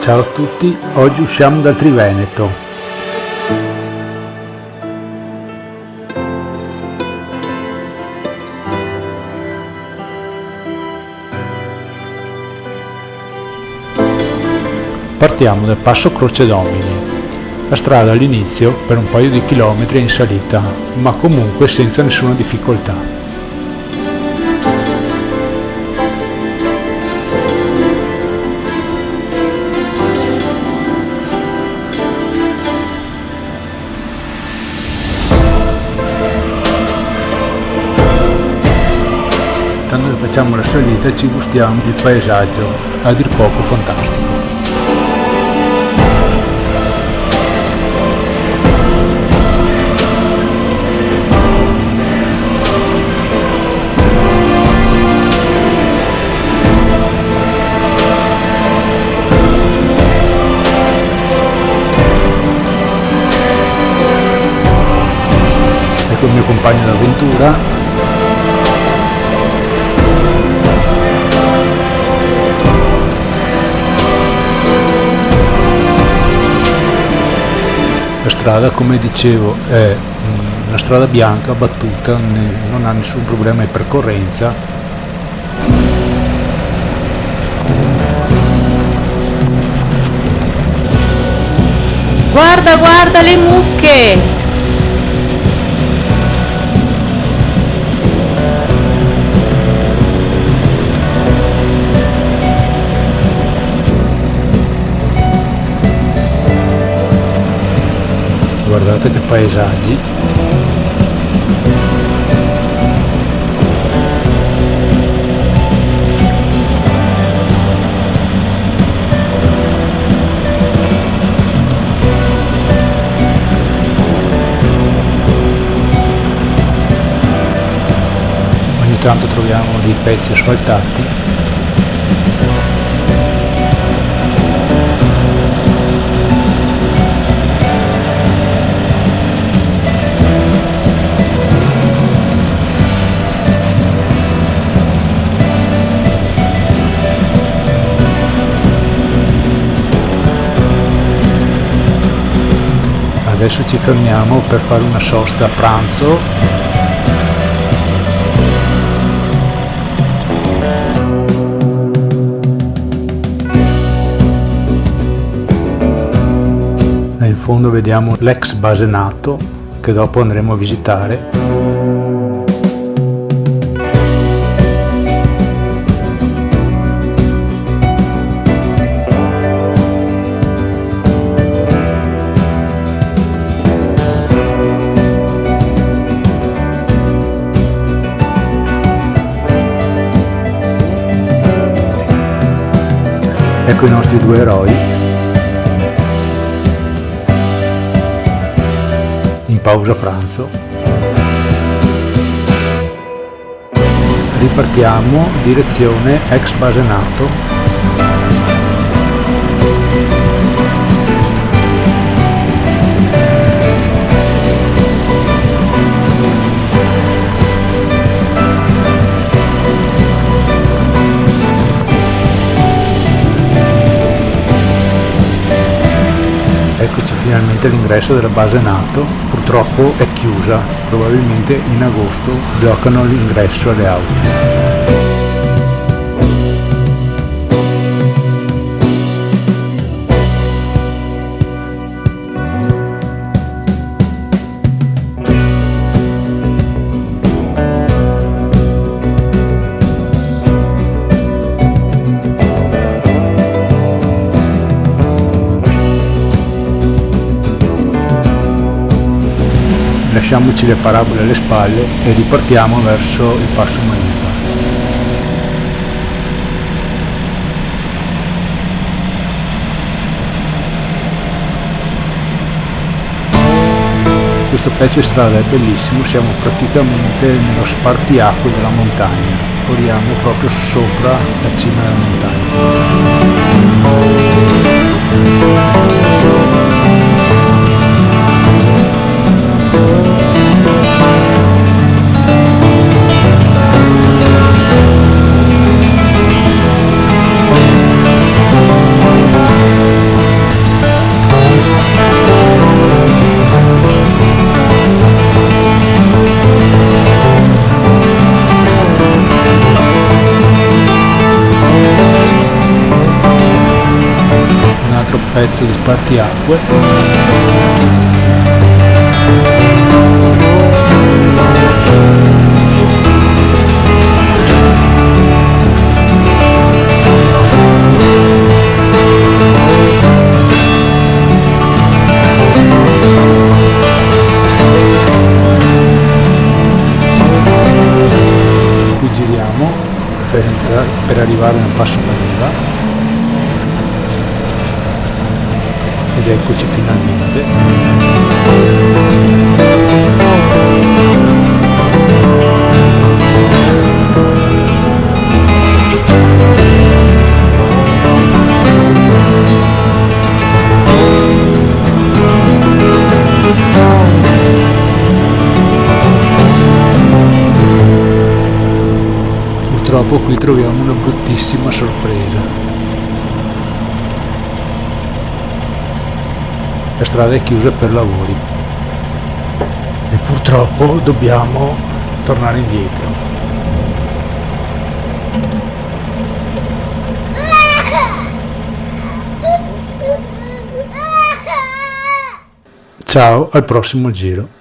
Ciao a tutti, oggi usciamo dal Triveneto. Partiamo dal passo Croce Domini. La strada all'inizio per un paio di chilometri è in salita, ma comunque senza nessuna difficoltà. Quando facciamo la salita ci gustiamo il paesaggio, a dir poco fantastico. Ecco il mio compagno d'avventura. La strada, come dicevo, è una strada bianca battuta, non ha nessun problema di percorrenza. Guarda le mucche! Guardate che paesaggi. Ogni tanto troviamo dei pezzi asfaltati. Adesso ci fermiamo per fare una sosta a pranzo. E in fondo vediamo l'ex Basenato che dopo andremo a visitare. Ecco i nostri due eroi in pausa pranzo. Ripartiamo direzione ex Basenato. Eccoci finalmente all'ingresso della base NATO, purtroppo è chiusa, probabilmente in agosto bloccano l'ingresso alle auto. Lasciamoci le parabole alle spalle e ripartiamo verso il passo Maneva. Questo pezzo di strada è bellissimo, siamo praticamente nello spartiacque della montagna, corriamo proprio sopra la cima della montagna. pezzo di spartiacque. Qui giriamo per arrivare nel Passo Maneva ed eccoci finalmente. Purtroppo qui troviamo una bruttissima sorpresa. La strada è chiusa per lavori e purtroppo dobbiamo tornare indietro. Ciao, al prossimo giro.